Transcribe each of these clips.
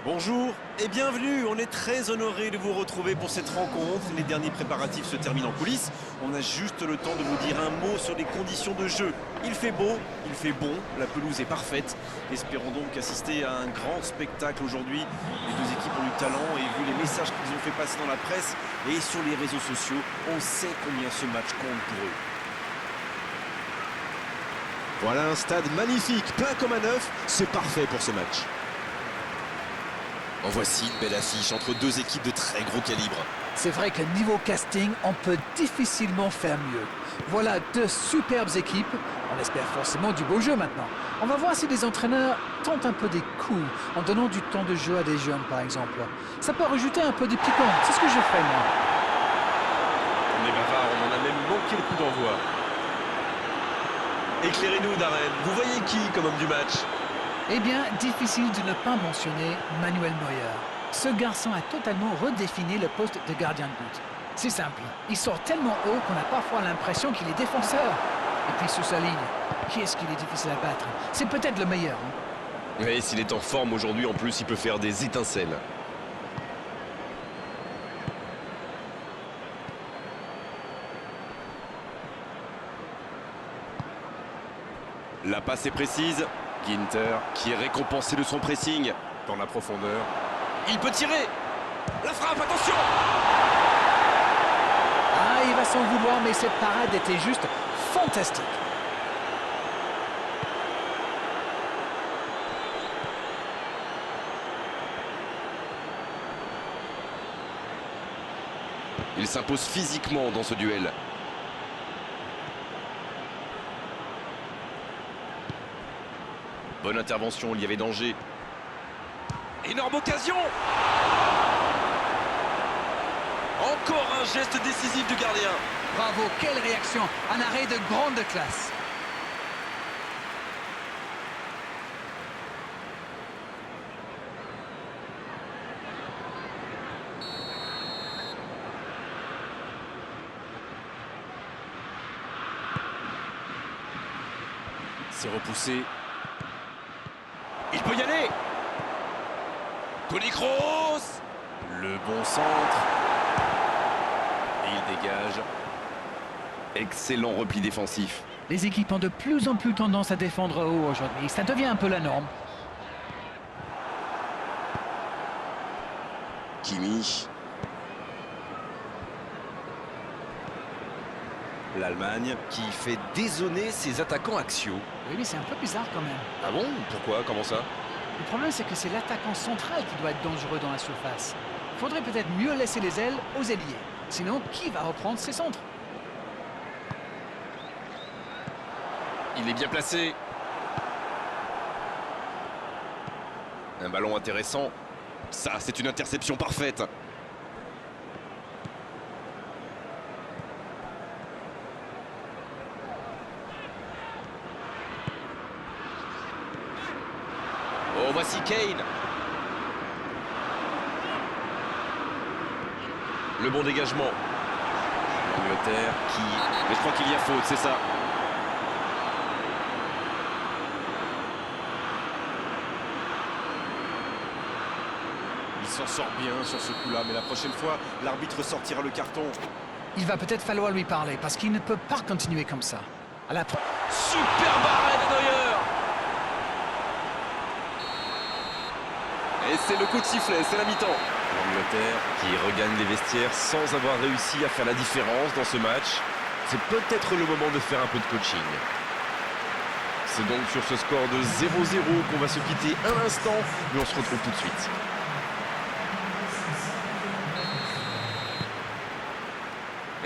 Bonjour et bienvenue, on est très honoré de vous retrouver pour cette rencontre. Les derniers préparatifs se terminent en coulisses. On a juste le temps de vous dire un mot sur les conditions de jeu. Il fait beau, il fait bon, la pelouse est parfaite. Espérons donc assister à un grand spectacle aujourd'hui. Les deux équipes ont du talent et vu les messages qu'ils ont fait passer dans la presse et sur les réseaux sociaux, on sait combien ce match compte pour eux. Voilà un stade magnifique, plein comme à neuf, c'est parfait pour ce match. En voici une belle affiche entre deux équipes de très gros calibre. C'est vrai que niveau casting, on peut difficilement faire mieux. Voilà deux superbes équipes. On espère forcément du beau jeu maintenant. On va voir si les entraîneurs tentent un peu des coups en donnant du temps de jeu à des jeunes, par exemple. Ça peut rajouter un peu de piquant. C'est ce que je ferai, moi. On est bavard, on en a même manqué le coup d'envoi. Éclairez-nous, Darren. Vous voyez qui comme homme du match? Eh bien, difficile de ne pas mentionner Manuel Neuer. Ce garçon a totalement redéfini le poste de gardien de but. C'est simple, il sort tellement haut qu'on a parfois l'impression qu'il est défenseur. Et puis sous sa ligne, qui est-ce qu'il est difficile à battre? C'est peut-être le meilleur. Oui, s'il est en forme aujourd'hui, en plus, il peut faire des étincelles. La passe est précise. Ginter qui est récompensé de son pressing. Dans la profondeur. Il peut tirer. La frappe, attention! Ah, il va s'en vouloir, mais cette parade était juste fantastique. Il s'impose physiquement dans ce duel. Bonne intervention, il y avait danger. Énorme occasion! Encore un geste décisif du gardien. Bravo, quelle réaction! Un arrêt de grande classe. C'est repoussé. Il peut y aller. Toni Kroos. Le bon centre. Et il dégage. Excellent repli défensif. Les équipes ont de plus en plus tendance à défendre haut aujourd'hui. Ça devient un peu la norme. Kimi. L'Allemagne qui fait dézonner ses attaquants axiaux. Oui, c'est un peu bizarre quand même. Ah bon? Pourquoi? Comment ça? Le problème, c'est que c'est l'attaquant central qui doit être dangereux dans la surface. Il faudrait peut-être mieux laisser les ailes aux ailiers. Sinon, qui va reprendre ses centres? Il est bien placé. Un ballon intéressant. Ça, c'est une interception parfaite. Oh, voici Kane. Le bon dégagement. L'Angleterre qui... Mais je crois qu'il y a faute, c'est ça. Il s'en sort bien sur ce coup-là, mais la prochaine fois, l'arbitre sortira le carton. Il va peut-être falloir lui parler parce qu'il ne peut pas continuer comme ça. À la Super arrêt de Neuer. Et c'est le coup de sifflet, c'est la mi-temps. L'Angleterre qui regagne les vestiaires sans avoir réussi à faire la différence dans ce match. C'est peut-être le moment de faire un peu de coaching. C'est donc sur ce score de 0-0 qu'on va se quitter un instant, mais on se retrouve tout de suite.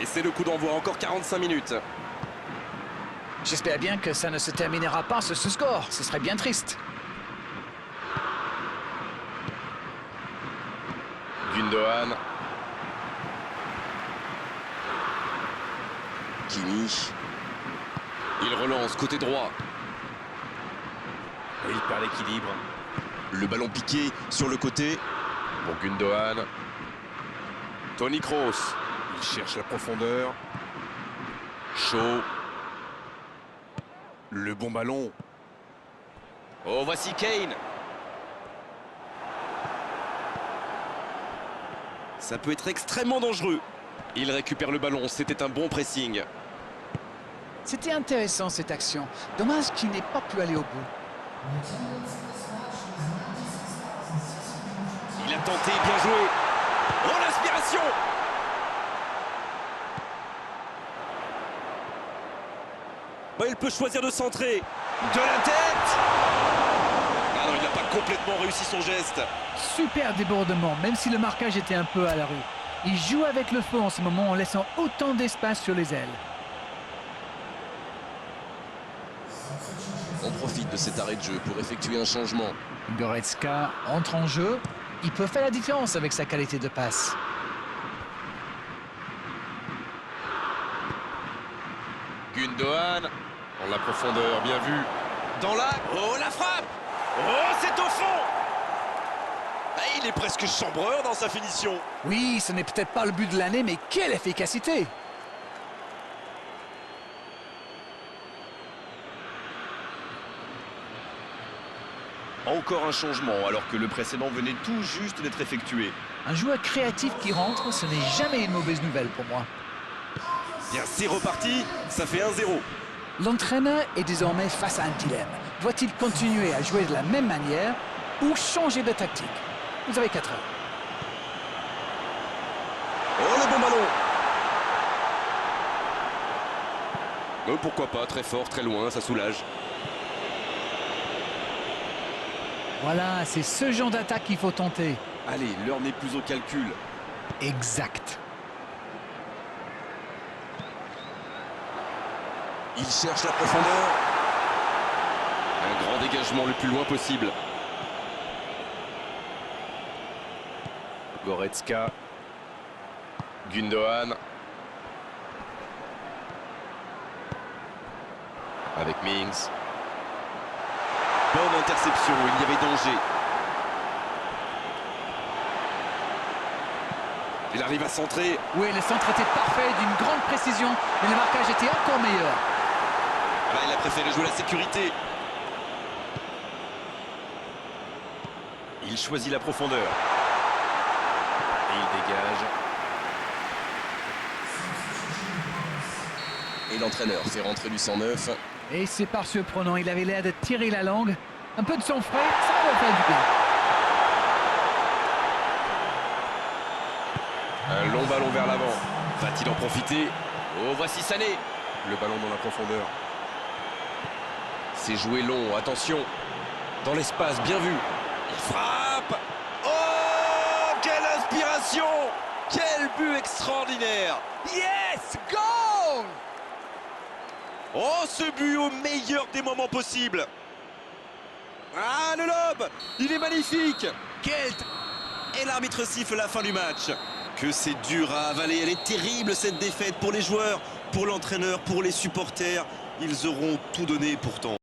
Et c'est le coup d'envoi, encore 45 minutes. J'espère bien que ça ne se terminera pas sur ce score. Ce serait bien triste. Gundogan. Kimi. Il relance côté droit. Et il perd l'équilibre. Le ballon piqué sur le côté. Pour Gundogan. Toni Kroos. Il cherche la profondeur. Chaud. Le bon ballon. Oh, voici Kane. Ça peut être extrêmement dangereux. Il récupère le ballon, c'était un bon pressing. C'était intéressant cette action. Dommage qu'il n'ait pas pu aller au bout. Il a tenté, bien joué. Oh, l'inspiration! Oh, il peut choisir de centrer. De la tête! Ah non, il n'a pas complètement réussi son geste. Super débordement, même si le marquage était un peu à la rue. Il joue avec le feu en ce moment en laissant autant d'espace sur les ailes. On profite de cet arrêt de jeu pour effectuer un changement. Goretzka entre en jeu. Il peut faire la différence avec sa qualité de passe. Gundogan, en la profondeur, bien vu. Dans la... Oh, la frappe! Oh, c'est au fond! Ah, il est presque chambreur dans sa finition. Oui, ce n'est peut-être pas le but de l'année, mais quelle efficacité! Encore un changement, alors que le précédent venait tout juste d'être effectué. Un joueur créatif qui rentre, ce n'est jamais une mauvaise nouvelle pour moi. Bien, c'est reparti, ça fait 1-0. L'entraîneur est désormais face à un dilemme. Doit-il continuer à jouer de la même manière ou changer de tactique? Vous avez 4 heures. Oh, le bon ballon! Pourquoi pas, très fort, très loin, ça soulage. Voilà, c'est ce genre d'attaque qu'il faut tenter. Allez, l'heure n'est plus au calcul. Exact. Il cherche la profondeur. Un grand dégagement le plus loin possible. Goretzka. Gundogan. Avec Mings. Bonne interception, il y avait danger. Il arrive à centrer. Oui, le centre était parfait, d'une grande précision, mais le marquage était encore meilleur. Là, il a préféré jouer la sécurité. Il choisit la profondeur. Et il dégage. Et l'entraîneur fait rentrer du 109. Et c'est par surprenant, il avait l'air de tirer la langue. Un peu de sang frais, ça va faire du bien. Un long ballon vers l'avant. Va-t-il en profiter? Oh, voici Sané. Le ballon dans la profondeur. C'est joué long, attention. Dans l'espace, bien vu. Il frappe. Oh, quelle inspiration! Quel but extraordinaire! Yes! Goal! Oh, ce but au meilleur des moments possibles. Ah, le lob! Il est magnifique! Et l'arbitre siffle la fin du match. Que c'est dur à avaler. Elle est terrible, cette défaite, pour les joueurs, pour l'entraîneur, pour les supporters. Ils auront tout donné pourtant.